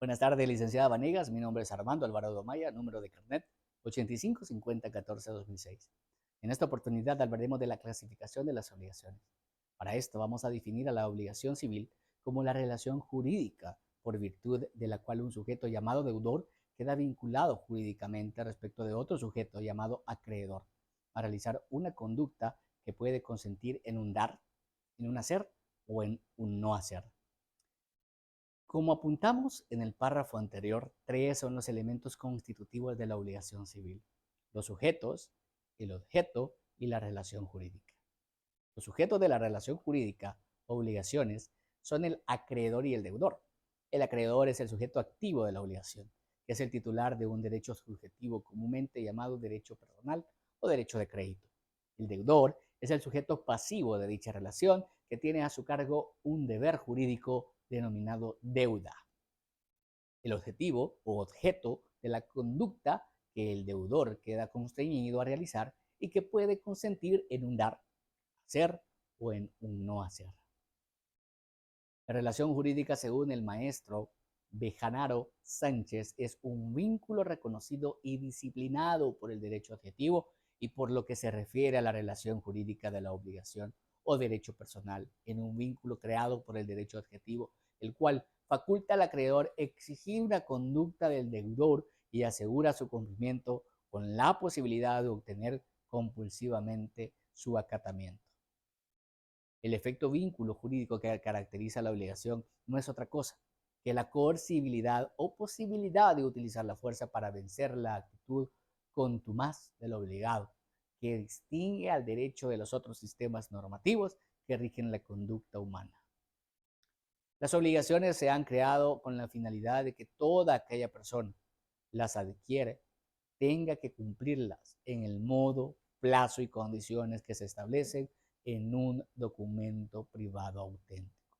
Buenas tardes, licenciada Vanegas. Mi nombre es Armando Alvarado Maya, número de carnet 855014-2006. En esta oportunidad hablaremos de la clasificación de las obligaciones. Para esto vamos a definir a la obligación civil como la relación jurídica por virtud de la cual un sujeto llamado deudor queda vinculado jurídicamente respecto de otro sujeto llamado acreedor a realizar una conducta que puede consentir en un dar, en un hacer o en un no hacer. Como apuntamos en el párrafo anterior, tres son los elementos constitutivos de la obligación civil: los sujetos, el objeto y la relación jurídica. Los sujetos de la relación jurídica, obligaciones, son el acreedor y el deudor. El acreedor es el sujeto activo de la obligación, que es el titular de un derecho subjetivo comúnmente llamado derecho personal o derecho de crédito. El deudor es el sujeto pasivo de dicha relación, que tiene a su cargo un deber jurídico denominado deuda. El objetivo o objeto de la conducta que el deudor queda constreñido a realizar y que puede consentir en un dar, hacer o en un no hacer. La relación jurídica, según el maestro Bejanaro Sánchez, es un vínculo reconocido y disciplinado por el derecho objetivo y por lo que se refiere a la relación jurídica de la obligación o derecho personal en un vínculo creado por el derecho objetivo, el cual faculta al acreedor exigir una conducta del deudor y asegura su cumplimiento con la posibilidad de obtener compulsivamente su acatamiento. El efecto vínculo jurídico que caracteriza la obligación no es otra cosa que la coercibilidad o posibilidad de utilizar la fuerza para vencer la actitud contumaz del obligado, que distingue al derecho de los otros sistemas normativos que rigen la conducta humana. Las obligaciones se han creado con la finalidad de que toda aquella persona las adquiere tenga que cumplirlas en el modo, plazo y condiciones que se establecen en un documento privado auténtico.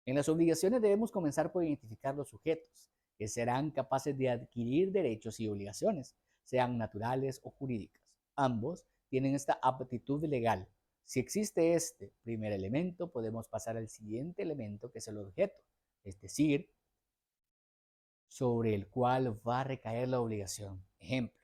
En las obligaciones debemos comenzar por identificar los sujetos que serán capaces de adquirir derechos y obligaciones, sean naturales o jurídicas. Ambos tienen esta aptitud legal. Si existe este primer elemento, podemos pasar al siguiente elemento, que es el objeto, es decir, sobre el cual va a recaer la obligación. Ejemplo: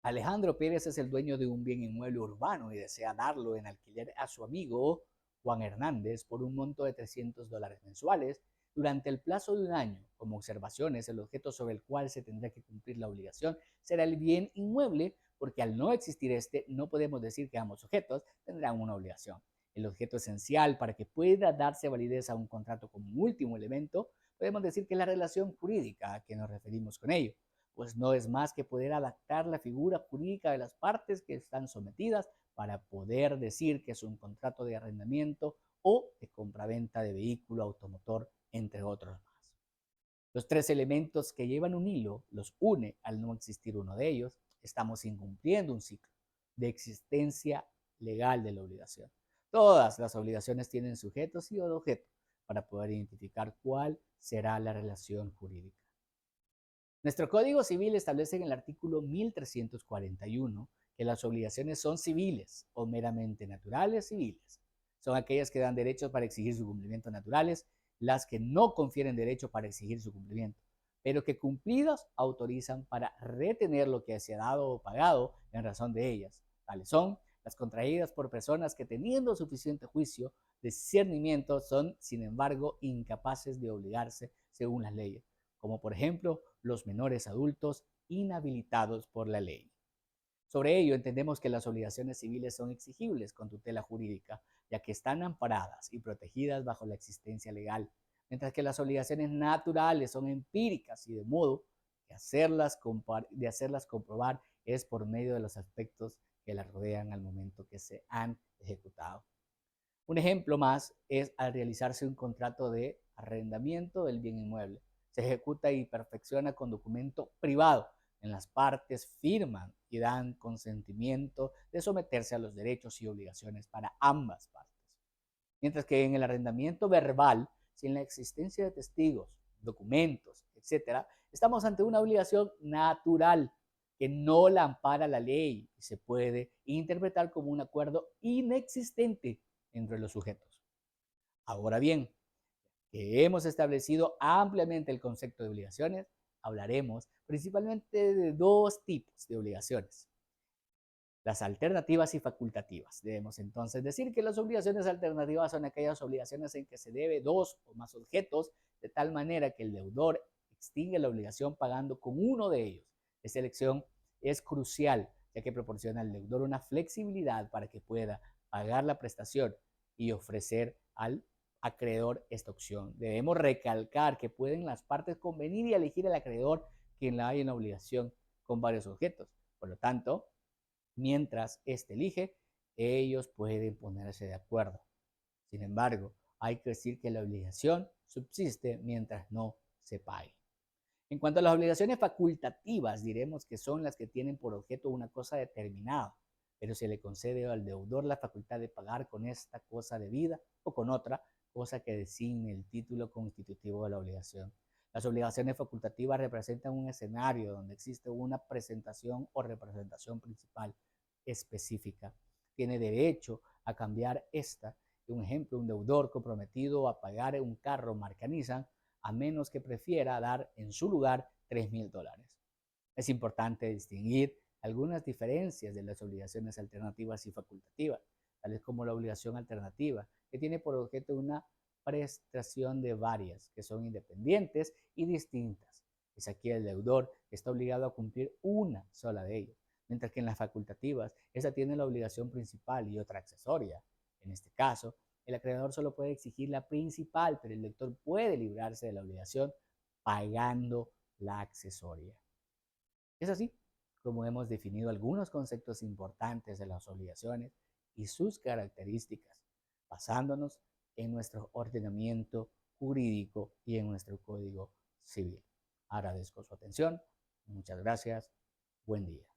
Alejandro Pérez es el dueño de un bien inmueble urbano y desea darlo en alquiler a su amigo Juan Hernández por un monto de $300 mensuales durante el plazo de un año. Como observaciones, el objeto sobre el cual se tendrá que cumplir la obligación será el bien inmueble, porque al no existir este, no podemos decir que ambos sujetos tendrán una obligación. El objeto esencial para que pueda darse validez a un contrato como último elemento, podemos decir que es la relación jurídica a que nos referimos con ello, pues no es más que poder adaptar la figura jurídica de las partes que están sometidas para poder decir que es un contrato de arrendamiento o de compraventa de vehículo automotor, entre otros más. Los tres elementos que llevan un hilo los une al no existir uno de ellos. Estamos incumpliendo un ciclo de existencia legal de la obligación. Todas las obligaciones tienen sujetos y objeto para poder identificar cuál será la relación jurídica. Nuestro Código Civil establece en el artículo 1341 que las obligaciones son civiles o meramente naturales civiles. Son aquellas que dan derechos para exigir su cumplimiento naturales, las que no confieren derecho para exigir su cumplimiento, pero que cumplidas autorizan para retener lo que se ha dado o pagado en razón de ellas. Tales son las contraídas por personas que, teniendo suficiente juicio de discernimiento, son, sin embargo, incapaces de obligarse según las leyes, como por ejemplo los menores adultos inhabilitados por la ley. Sobre ello, entendemos que las obligaciones civiles son exigibles con tutela jurídica, ya que están amparadas y protegidas bajo la existencia legal, mientras que las obligaciones naturales son empíricas y de modo que hacerlas comprobar es por medio de los aspectos que las rodean al momento que se han ejecutado. Un ejemplo más es al realizarse un contrato de arrendamiento del bien inmueble. Se ejecuta y perfecciona con documento privado. En las partes firman y dan consentimiento de someterse a los derechos y obligaciones para ambas partes. Mientras que en el arrendamiento verbal, sin la existencia de testigos, documentos, etc., estamos ante una obligación natural que no la ampara la ley y se puede interpretar como un acuerdo inexistente entre los sujetos. Ahora bien, que hemos establecido ampliamente el concepto de obligaciones, hablaremos principalmente de dos tipos de obligaciones: las alternativas y facultativas. Debemos entonces decir que las obligaciones alternativas son aquellas obligaciones en que se debe dos o más objetos, de tal manera que el deudor extingue la obligación pagando con uno de ellos. Esta elección es crucial, ya que proporciona al deudor una flexibilidad para que pueda pagar la prestación y ofrecer al acreedor esta opción. Debemos recalcar que pueden las partes convenir y elegir al acreedor quien la haya en obligación con varios objetos. Por lo tanto, mientras éste elige, ellos pueden ponerse de acuerdo. Sin embargo, hay que decir que la obligación subsiste mientras no se pague. En cuanto a las obligaciones facultativas, diremos que son las que tienen por objeto una cosa determinada, pero se le concede al deudor la facultad de pagar con esta cosa debida o con otra cosa que designe el título constitutivo de la obligación. Las obligaciones facultativas representan un escenario donde existe una presentación o representación principal específica. Tiene derecho a cambiar esta. Un ejemplo, un deudor comprometido a pagar un carro marca Nissan, a menos que prefiera dar en su lugar $3,000. Es importante distinguir algunas diferencias de las obligaciones alternativas y facultativas, tales como la obligación alternativa, que tiene por objeto una prestación de varias, que son independientes y distintas. Es aquí el deudor que está obligado a cumplir una sola de ellas, mientras que en las facultativas, esa tiene la obligación principal y otra accesoria. En este caso, el acreedor solo puede exigir la principal, pero el lector puede librarse de la obligación pagando la accesoria. Es así como hemos definido algunos conceptos importantes de las obligaciones y sus características, basándonos en nuestro ordenamiento jurídico y en nuestro Código Civil. Agradezco su atención. Muchas gracias. Buen día.